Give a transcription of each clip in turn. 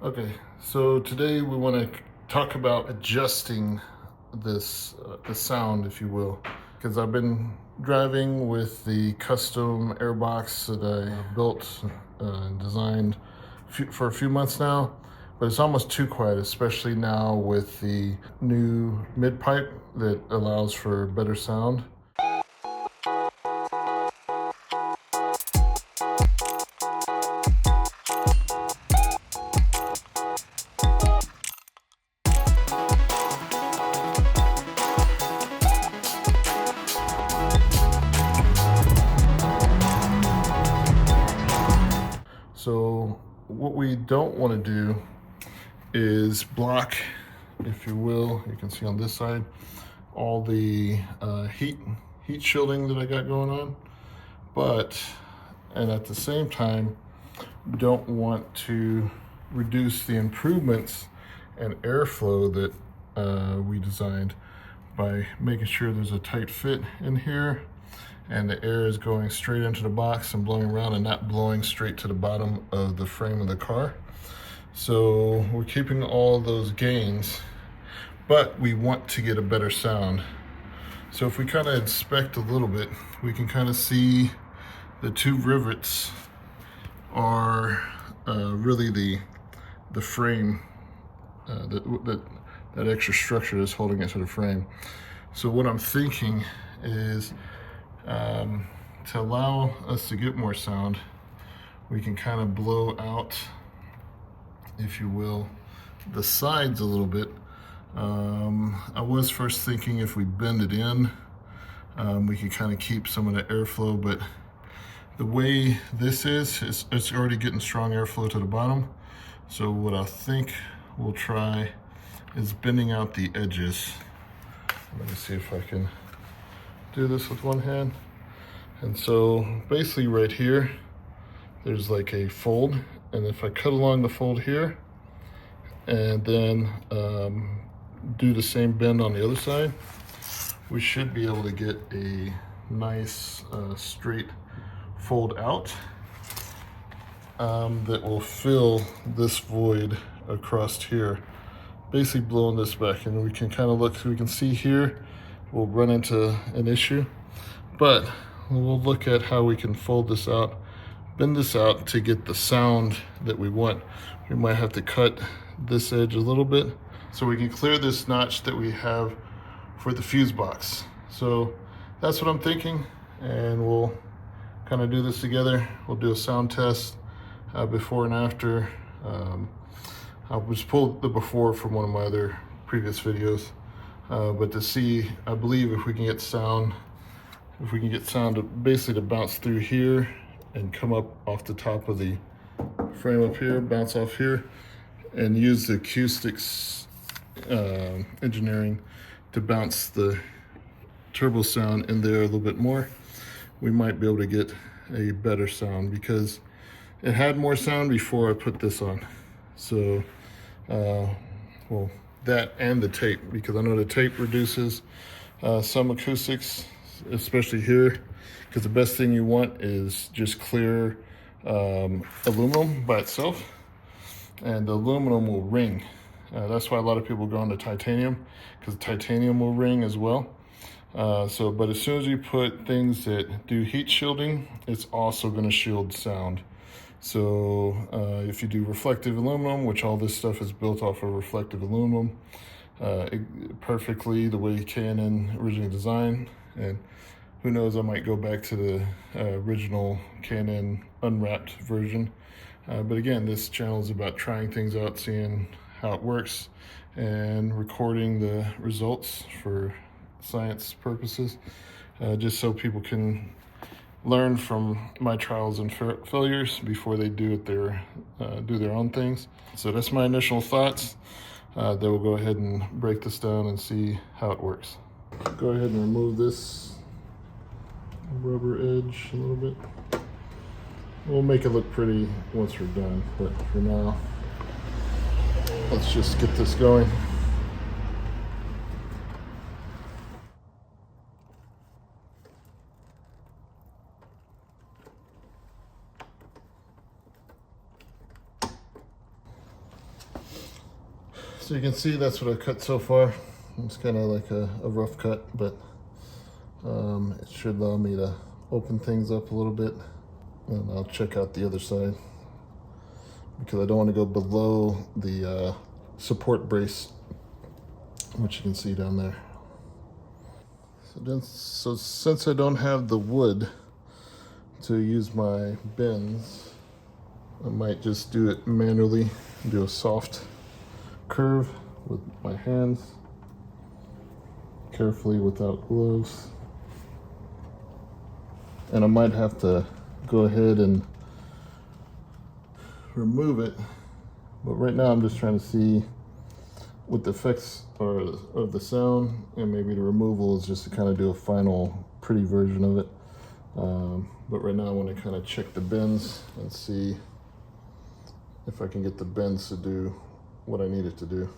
Okay, so today we want to talk about adjusting this the sound, if you will, because I've been driving with the custom Airbox that I built and designed for a few months now, but it's almost too quiet, especially now with the new Midpipe that allows for better sound. So what we don't want to do is block, if you will, you can see on this side, all the heat shielding that I got going on. And at the same time, don't want to reduce the improvements and airflow that we designed by making sure there's a tight fit in here and the air is going straight into the box and blowing around and not blowing straight to the bottom of the frame of the car. So we're keeping all those gains, but we want to get a better sound. So if we kind of inspect a little bit, we can kind of see the two rivets are really the frame, that extra structure that's holding it to the frame. So what I'm thinking is to allow us to get more sound, we can kind of blow out, if you will, the sides a little bit. I was first thinking if we bend it in, we could kind of keep some of the airflow, but the way this is, it's already getting strong airflow to the bottom. So what I think we'll try is bending out the edges. Let me see if I can do this with one hand. And so basically right here, there's like a fold. And if I cut along the fold here and then do the same bend on the other side, we should be able to get a nice straight fold out that will fill this void across here, basically blowing this back. And we can kind of look, we can see here, we'll run into an issue, but we'll look at how we can fold this out, bend this out to get the sound that we want. We might have to cut this edge a little bit so we can clear this notch that we have for the fuse box. So that's what I'm thinking, and we'll kind of do this together. We'll do a sound test before and after. I'll just pull the before from one of my other previous videos, but to see, I believe if we can get sound, to basically to bounce through here and come up off the top of the frame up here, bounce off here, and use the acoustics engineering to bounce the turbo sound in there a little bit more, we might be able to get a better sound, because it had more sound before I put this on. So, well, that and the tape, because I know the tape reduces some acoustics, especially here, because the best thing you want is just clear aluminum by itself, and the aluminum will ring. That's why a lot of people go into titanium, because titanium will ring as well. But as soon as you put things that do heat shielding, it's also going to shield sound. So if you do reflective aluminum, which all this stuff is built off of reflective aluminum, perfectly the way K&N originally designed, and who knows, I might go back to the original K&N unwrapped version. But again, this channel is about trying things out, seeing how it works, and recording the results for science purposes, just so people can learn from my trials and failures before they do their own things. So that's my initial thoughts. Then we'll go ahead and break this down and see how it works. Go ahead and remove this rubber edge a little bit. We'll make it look pretty once we're done, but for now, let's just get this going. So you can see that's what I've cut so far. It's kind of like a rough cut, but it should allow me to open things up a little bit. And I'll check out the other side because I don't want to go below the support brace, which you can see down there. So since I don't have the wood to use my bends, I might just do it manually, do a soft curve with my hands, carefully without gloves. And I might have to go ahead and remove it, but right now I'm just trying to see what the effects are of the sound, and maybe the removal is just to kind of do a final pretty version of it. But right now I want to kind of check the bends and see if I can get the bends to do what I need it to do.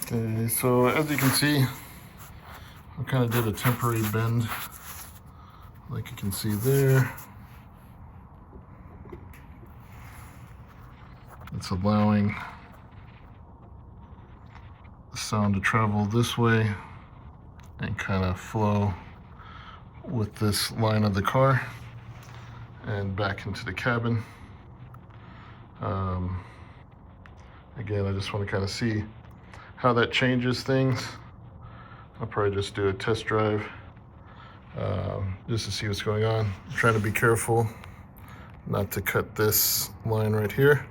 Okay, so as you can see, I kind of did a temporary bend, like you can see there. It's allowing the sound to travel this way and kind of flow with this line of the car and back into the cabin. Again, I just want to kind of see how that changes things. I'll probably just do a test drive just to see what's going on. I'm trying to be careful not to cut this line right here,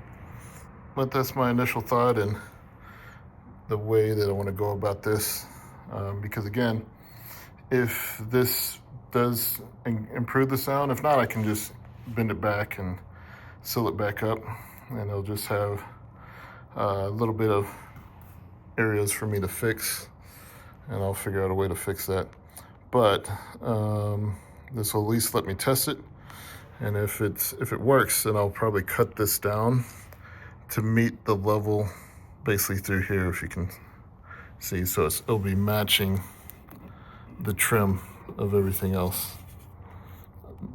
but that's my initial thought and the way that I want to go about this. Because again, if this does improve the sound, if not, I can just bend it back and seal it back up, and it'll just have a little bit of areas for me to fix, and I'll figure out a way to fix that. But this will at least let me test it, and if it works, then I'll probably cut this down to meet the level basically through here, if you can see. So it'll be matching the trim of everything else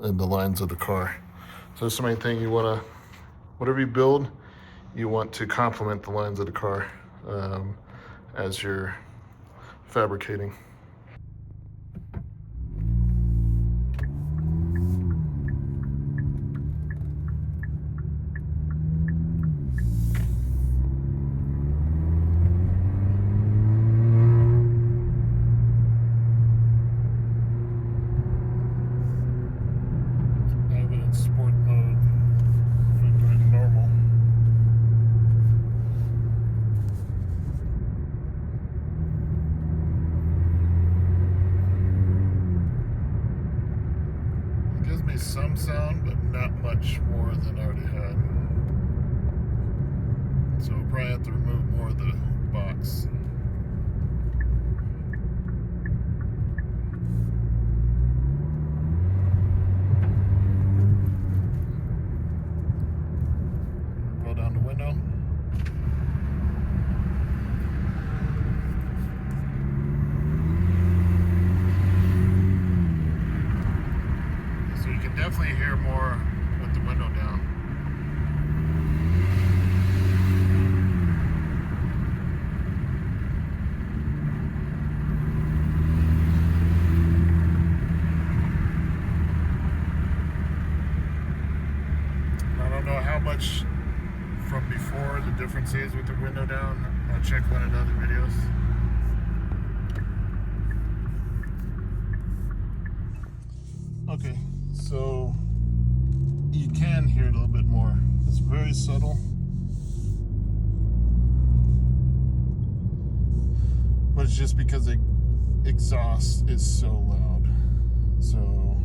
and the lines of the car. So that's the main thing. You want to, whatever you build, you want to complement the lines of the car as you're fabricating. Some sound, but not much more than I already had. So we'll probably have to remove more of the box. Roll down the window. Definitely hear more with the window down. I don't know how much from before the difference is with the window down. I'll check one of the other videos. Okay. So you can hear it a little bit more. It's very subtle, but it's just because the exhaust is so loud. So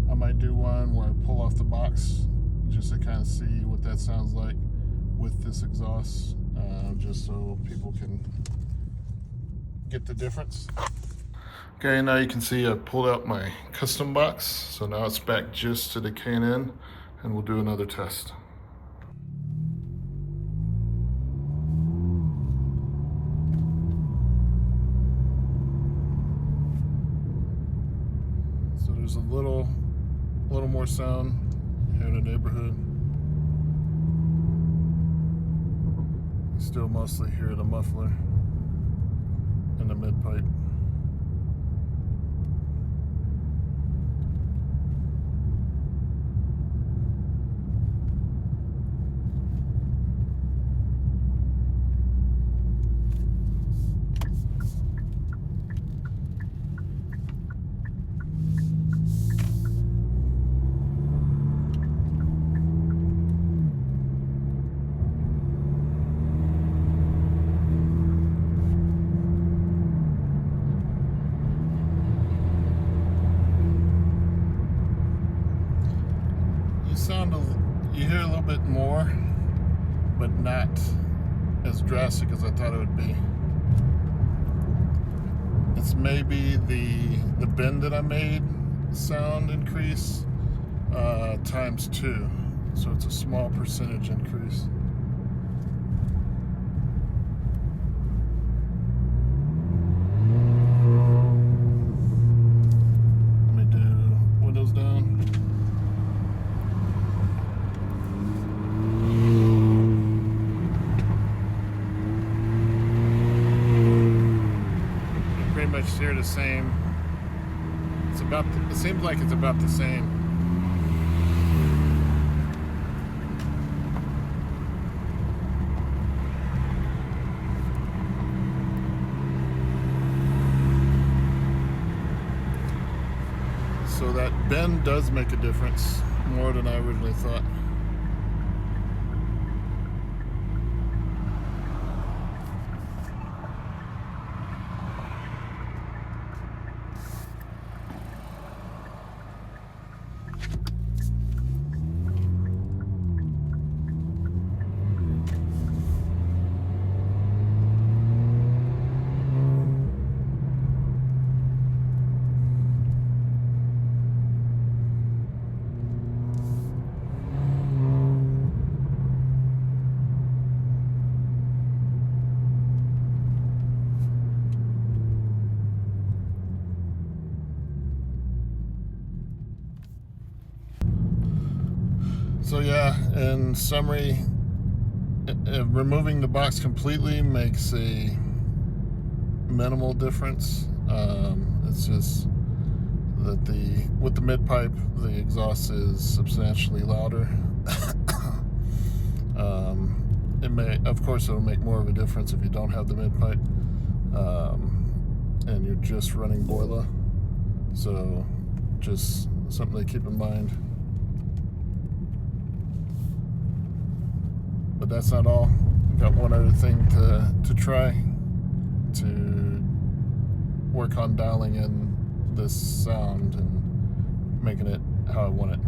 I might do one where I pull off the box just to kind of see what that sounds like with this exhaust, just so people can get the difference. Okay, now you can see I pulled out my custom box, so now it's back just to the K&N, and we'll do another test. So There's a little more sound here in the neighborhood. You still mostly hear the muffler and the mid-pipe. You hear a little bit more, but not as drastic as I thought it would be. It's maybe the bend that I made sound increase times 2, so it's a small percentage increase. Let me do windows down. Hear the same. It seems like it's about the same. So that bend does make a difference, more than I originally thought. So yeah, in summary, removing the box completely makes a minimal difference. It's just that with the mid-pipe, the exhaust is substantially louder. Of course, it'll make more of a difference if you don't have the mid-pipe and you're just running boiler. So just something to keep in mind. But that's not all. I've got one other thing to try to work on dialing in this sound and making it how I want it.